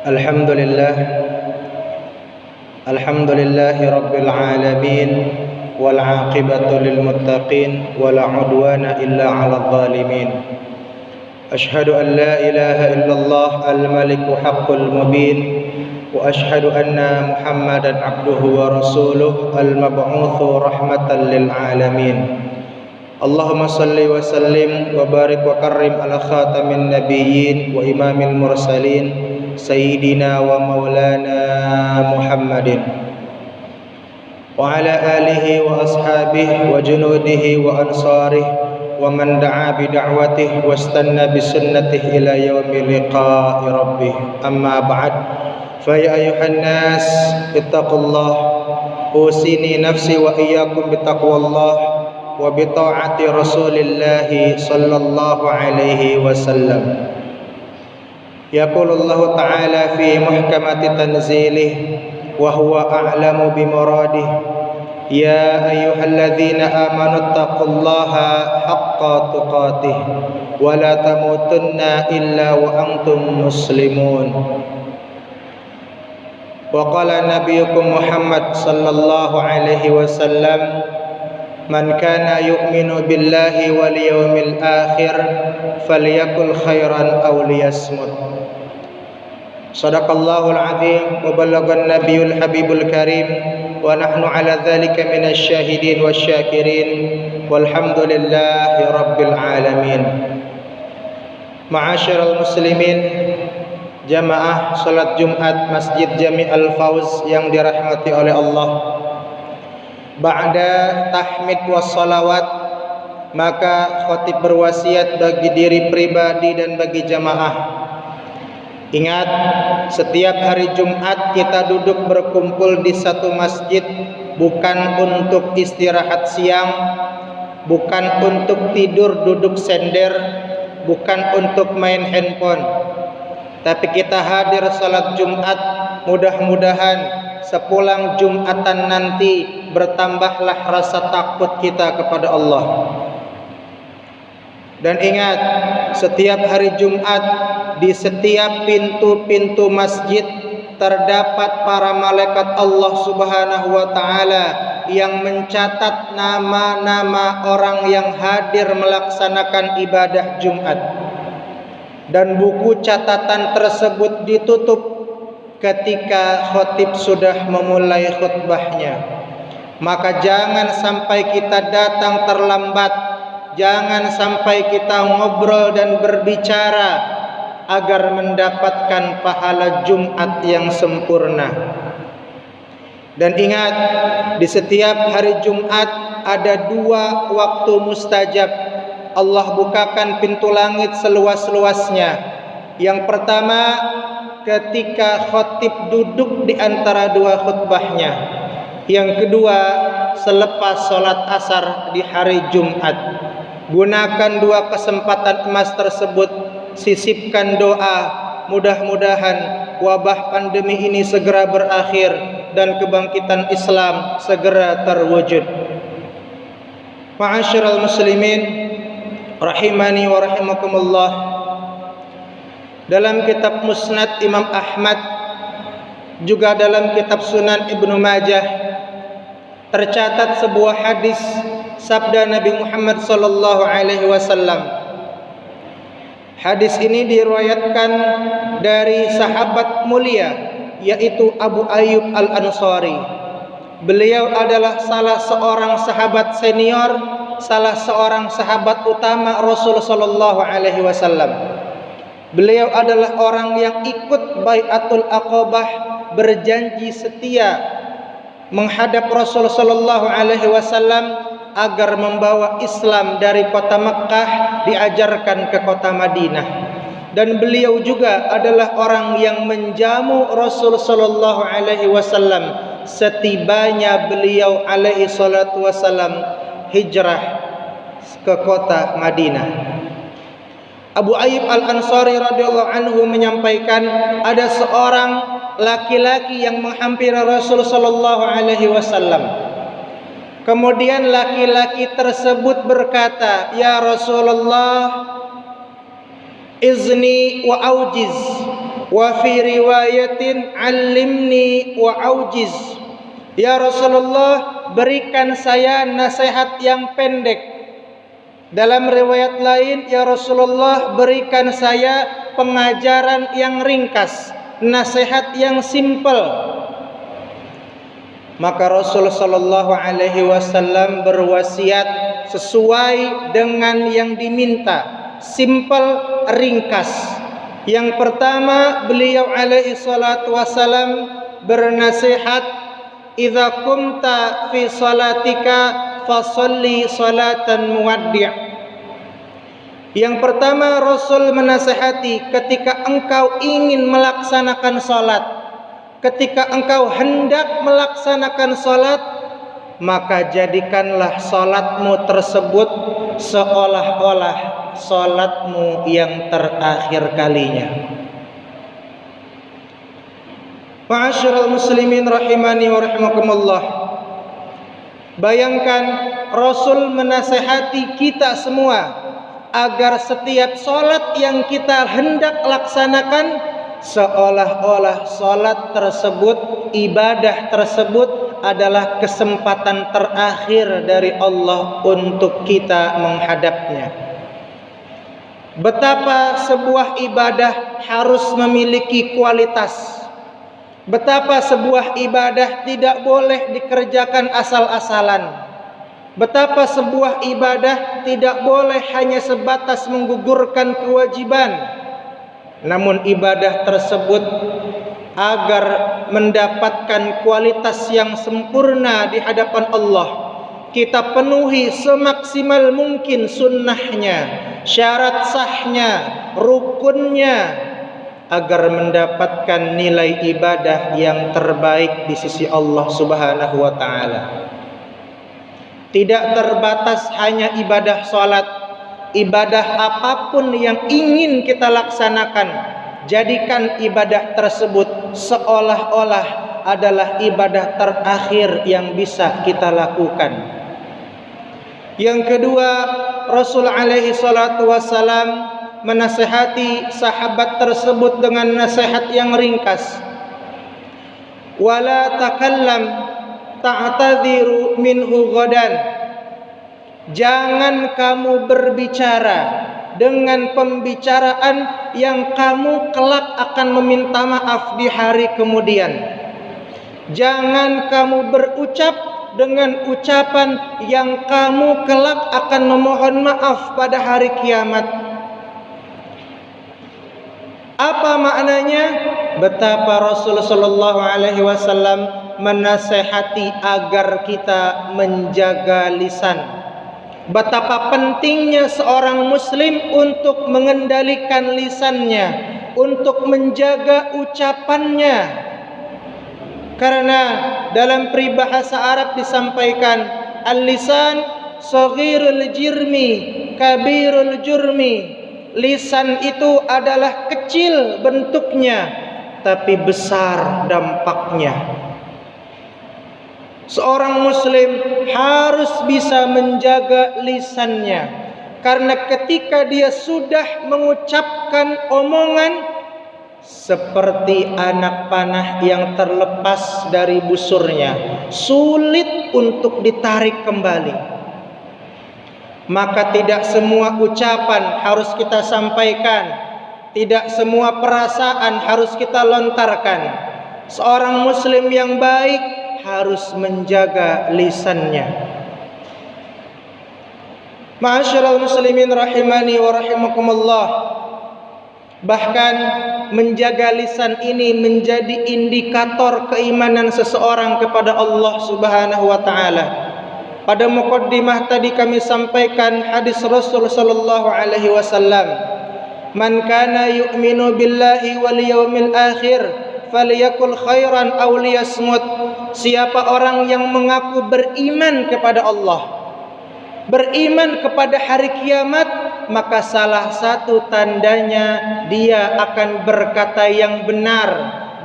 Alhamdulillah Alhamdulillahi Rabbil Alamin wal aqibatu lil muttaqin wala udwana illa 'alal zalimin. Ashhadu an la ilaha illallah al-maliku haqqul mubin wa ashhadu anna Muhammadan abduhu wa rasuluh al-mab'utsu rahmatan lil alamin. Allahumma salli wa sallim wa barik wa karrim ala khatamin nabiyyin wa imamil mursalin sayyidina wa maulana Muhammadin wa ala alihi wa ashabihi wa junudihi wa ansarihi wa man da'a bi da'watihi wastanna bi sunnatihi ila yaumi liqa'i rabbih. Amma ba'd, fa ya ayyuhan nas ittaqullah, usini nafsi wa iyyakum bi taqwallah wa bi ta'ati Rasulillah sallallahu alaihi wasallam. Yaqulullahu ta'ala fi muhkamati tanzilih wa huwa a'lamu bi muradih. Ya ayyuhalladzina amanu taqullaha haqqa tuqatih wa la tamutunna illa wa antum muslimun. Wa qala nabiyukum Muhammad sallallahu alaihi wasallam, man kana yu'minu billahi wal yawmil akhir falyakul khairan aw liyasmut. Sadaqallahul azim wa ballaghan nabiyul habibul karim wa nahnu ala dzalika minasy syahidin wasyakirin walhamdulillahi rabbil alamin. Ma'asyiral muslimin, jamaah salat Jumat Masjid Jami' Al-Fauz yang dirahmati oleh Allah. Ba'da tahmid was salawat, maka khatib berwasiat bagi diri pribadi dan bagi jamaah. Ingat, setiap hari Jumat kita duduk berkumpul di satu masjid bukan untuk istirahat siang, bukan untuk tidur duduk sender, bukan untuk main handphone. Tapi kita hadir salat Jumat, mudah-mudahan sepulang Jumatan nanti bertambahlah rasa takut kita kepada Allah. Dan ingat, setiap hari Jumat di setiap pintu-pintu masjid terdapat para malaikat Allah Subhanahu wa taala yang mencatat nama-nama orang yang hadir melaksanakan ibadah Jumat. Dan buku catatan tersebut ditutup ketika khatib sudah memulai khutbahnya. Maka jangan sampai kita datang terlambat, jangan sampai kita ngobrol dan berbicara agar mendapatkan pahala Jumat yang sempurna. Dan ingat, di setiap hari Jumat ada dua waktu mustajab. Allah bukakan pintu langit seluas-luasnya. Yang pertama, ketika khatib duduk di antara dua khutbahnya. Yang kedua, selepas sholat asar di hari Jumat. Gunakan dua kesempatan emas tersebut, sisipkan doa, mudah-mudahan wabah pandemi ini segera berakhir dan kebangkitan Islam segera terwujud. Ma'asyiral muslimin rahimani wa rahimakumullah. Dalam kitab Musnad Imam Ahmad, juga dalam kitab Sunan Ibnu Majah, tercatat sebuah hadis sabda Nabi Muhammad sallallahu alaihi wasallam. Hadis ini diriwayatkan dari sahabat mulia, yaitu Abu Ayyub Al-Ansari. Beliau adalah salah seorang sahabat senior, salah seorang sahabat utama Rasul sallallahu alaihi wasallam. Beliau adalah orang yang ikut Bai'atul Aqabah, berjanji setia menghadap Rasul sallallahu alaihi wasallam agar membawa Islam dari kota Mekkah diajarkan ke kota Madinah. Dan beliau juga adalah orang yang menjamu Rasul sallallahu alaihi wasallam setibanya beliau alaihi salatu wasallam hijrah ke kota Madinah. Abu Ayyub Al-Ansari radhiyallahu anhu menyampaikan, ada seorang laki-laki yang menghampiri Rasul sallallahu alaihi wasallam. Kemudian laki-laki tersebut berkata, "Ya Rasulullah, izni wa aujiz." Wa fi riwayatin 'allimni wa aujiz. Ya Rasulullah, berikan saya nasihat yang pendek. Dalam riwayat lain, ya Rasulullah, berikan saya pengajaran yang ringkas, nasihat yang simpel. Maka Rasul sallallahu alaihi wasallam berwasiat sesuai dengan yang diminta, simpel, ringkas. Yang pertama, beliau alaihi salatu wasallam bernasihat, "Idza qumta fi salatika fasalli salatan muwaddi'." Yang pertama, Rasul menasihati, ketika engkau ingin melaksanakan salat, ketika engkau hendak melaksanakan salat, maka jadikanlah salatmu tersebut seolah-olah salatmu yang terakhir kalinya. Ma'asyiral muslimin rahimani wa rahimakumullah. Bayangkan Rasul menasihati kita semua agar setiap salat yang kita hendak laksanakan seolah-olah salat tersebut, ibadah tersebut adalah kesempatan terakhir dari Allah untuk kita menghadapnya. Betapa sebuah ibadah harus memiliki kualitas. Betapa sebuah ibadah tidak boleh dikerjakan asal-asalan. Betapa sebuah ibadah tidak boleh hanya sebatas menggugurkan kewajiban. Namun ibadah tersebut agar mendapatkan kualitas yang sempurna di hadapan Allah, kita penuhi semaksimal mungkin sunnahnya, syarat sahnya, rukunnya, agar mendapatkan nilai ibadah yang terbaik di sisi Allah Subhanahu wa ta'ala. Tidak terbatas hanya ibadah salat, ibadah apapun yang ingin kita laksanakan, jadikan ibadah tersebut seolah-olah adalah ibadah terakhir yang bisa kita lakukan. Yang kedua, Rasul alaihi salatu wassalam menasihati sahabat tersebut dengan nasihat yang ringkas. Wala takallam ta'tadhiru minhu ghadan. Jangan kamu berbicara dengan pembicaraan yang kamu kelak akan meminta maaf di hari kemudian. Jangan kamu berucap dengan ucapan yang kamu kelak akan memohon maaf pada hari kiamat. Apa maknanya? Betapa Rasulullah sallallahu alaihi wasallam menasihati agar kita menjaga lisan. Betapa pentingnya seorang muslim untuk mengendalikan lisannya, untuk menjaga ucapannya. Karena dalam peribahasa Arab disampaikan, al-lisan saghirul jirmi kabirul jurmi. Lisan itu adalah kecil bentuknya, tapi besar dampaknya. Seorang muslim harus bisa menjaga lisannya, karena ketika dia sudah mengucapkan omongan, seperti anak panah yang terlepas dari busurnya, sulit untuk ditarik kembali. Maka tidak semua ucapan harus kita sampaikan, tidak semua perasaan harus kita lontarkan. Seorang muslim yang baik harus menjaga lisannya. Ma'asyiral muslimin rahimani wa rahimakumullah. Bahkan menjaga lisan ini menjadi indikator keimanan seseorang kepada Allah Subhanahu wa ta'ala. Pada muqaddimah tadi kami sampaikan hadis Rasul sallallahu alaihi wasallam, "Man kana yu'minu billahi wal yawmil akhir falyakul khairan aw liyasmut." Siapa orang yang mengaku beriman kepada Allah, beriman kepada hari kiamat, maka salah satu tandanya dia akan berkata yang benar,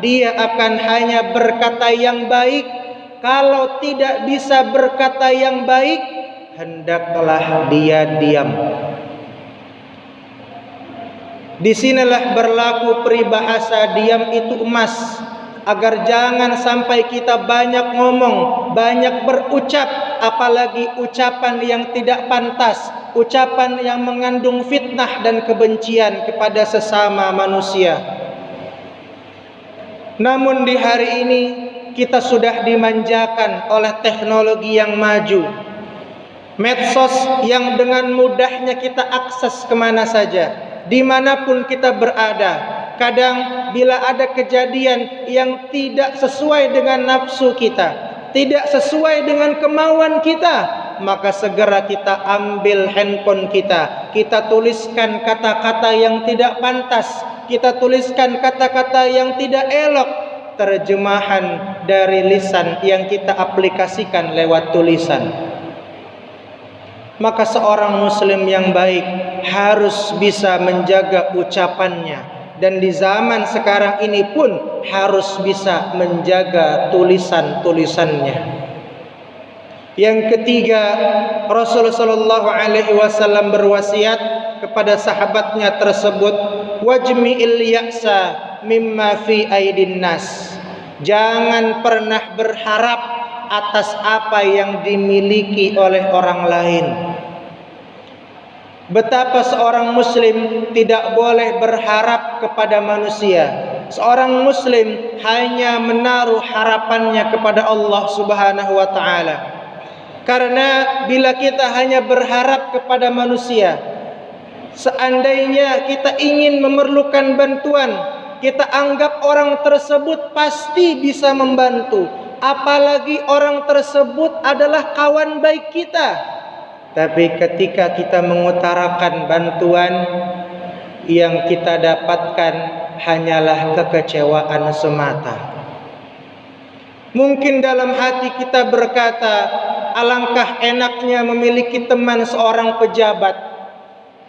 dia akan hanya berkata yang baik. Kalau tidak bisa berkata yang baik, hendaklah dia diam. Disinilah berlaku peribahasa diam itu emas, agar jangan sampai kita banyak ngomong, banyak berucap, apalagi ucapan yang tidak pantas, ucapan yang mengandung fitnah dan kebencian kepada sesama manusia. Namun di hari ini kita sudah dimanjakan oleh teknologi yang maju, medsos yang dengan mudahnya kita akses kemana saja, dimanapun kita berada. Kadang bila ada kejadian yang tidak sesuai dengan nafsu kita, tidak sesuai dengan kemauan kita, maka segera kita ambil handphone kita tuliskan kata-kata yang tidak pantas, kita tuliskan kata-kata yang tidak elok, terjemahan dari lisan yang kita aplikasikan lewat tulisan. Maka seorang muslim yang baik harus bisa menjaga ucapannya, dan di zaman sekarang ini pun harus bisa menjaga tulisan-tulisannya. Yang ketiga, Rasulullah sallallahu alaihi wasallam berwasiat kepada sahabatnya tersebut, wajmi'il ya'sa mimma fi aidin nas. Jangan pernah berharap atas apa yang dimiliki oleh orang lain. Betapa seorang muslim tidak boleh berharap kepada manusia. Seorang muslim hanya menaruh harapannya kepada Allah Subhanahu wa taala. Karena bila kita hanya berharap kepada manusia, seandainya kita ingin memerlukan bantuan, kita anggap orang tersebut pasti bisa membantu, apalagi orang tersebut adalah kawan baik kita. Tapi ketika kita mengutarakan bantuan, yang kita dapatkan hanyalah kekecewaan semata. Mungkin dalam hati kita berkata, alangkah enaknya memiliki teman seorang pejabat.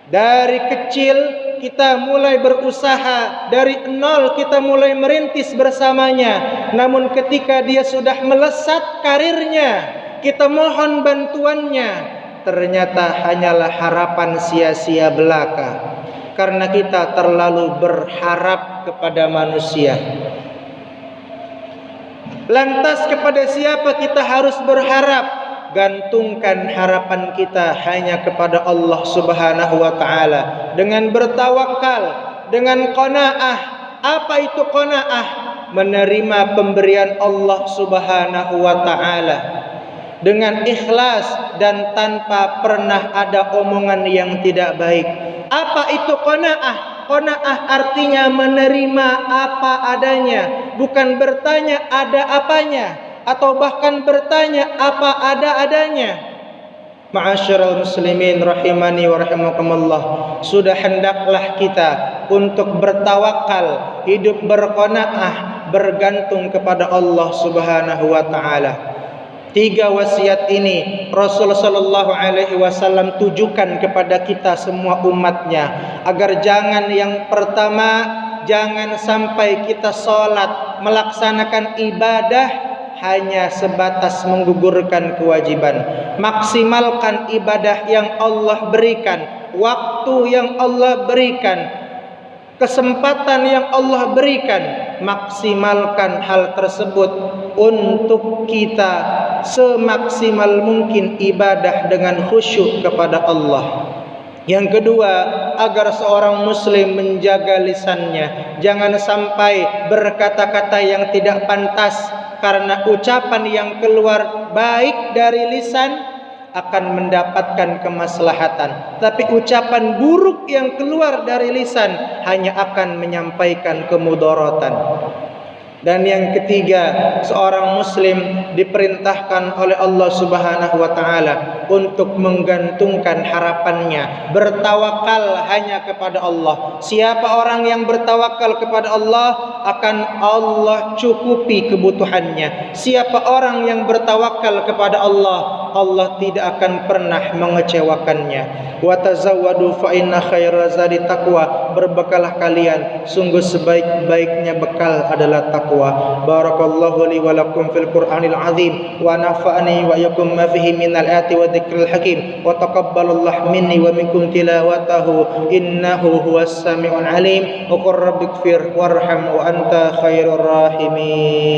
Dari kecil kita mulai berusaha, dari nol kita mulai merintis bersamanya. Namun ketika dia sudah melesat karirnya, kita mohon bantuannya, ternyata hanyalah harapan sia-sia belaka, karena kita terlalu berharap kepada manusia. Lantas kepada siapa kita harus berharap? Gantungkan harapan kita hanya kepada Allah Subhanahu wa taala dengan bertawakal, dengan qanaah. Apa itu qanaah? Menerima pemberian Allah Subhanahu wa taala dengan ikhlas dan tanpa pernah ada omongan yang tidak baik. Apa itu qanaah? Qanaah artinya menerima apa adanya, bukan bertanya ada apanya, atau bahkan bertanya apa ada adanya. Ma'asyiral muslimin rahimani wa rahimakumullah, sudah hendaklah kita untuk bertawakal, hidup berqanaah, bergantung kepada Allah Subhanahu wa taala. 3 wasiat ini Rasulullah sallallahu alaihi wasallam tujukan kepada kita semua umatnya, agar jangan, yang pertama, jangan sampai kita salat, melaksanakan ibadah hanya sebatas menggugurkan kewajiban. Maksimalkan ibadah yang Allah berikan, waktu yang Allah berikan, kesempatan yang Allah berikan. Maksimalkan hal tersebut untuk kita semaksimal mungkin ibadah dengan khusyuk kepada Allah. Yang kedua, agar seorang muslim menjaga lisannya, jangan sampai berkata-kata yang tidak pantas, karena ucapan yang keluar baik dari lisan akan mendapatkan kemaslahatan, tapi ucapan buruk yang keluar dari lisan hanya akan menyampaikan kemudaratan. Dan yang ketiga, seorang muslim diperintahkan oleh Allah Subhanahu wa taala untuk menggantungkan harapannya, bertawakal hanya kepada Allah. Siapa orang yang bertawakal kepada Allah, akan Allah cukupi kebutuhannya. Siapa orang yang bertawakal kepada Allah, Allah tidak akan pernah mengecewakannya. Wa tazawwadu fa inna khaira zadi taqwa, berbekalah kalian, sungguh sebaik-baiknya bekal adalah takwa. Barakallahu li wa lakum fil Qur'anil azim wa nafa'ani wa yakum ma fihi minal ayati wa dzikril hakim wa taqabbalallahu minni wa minkum tilawatahu innahu huwas samiul alim. Wa qur rabbighfir warham wa anta khairur rahimin.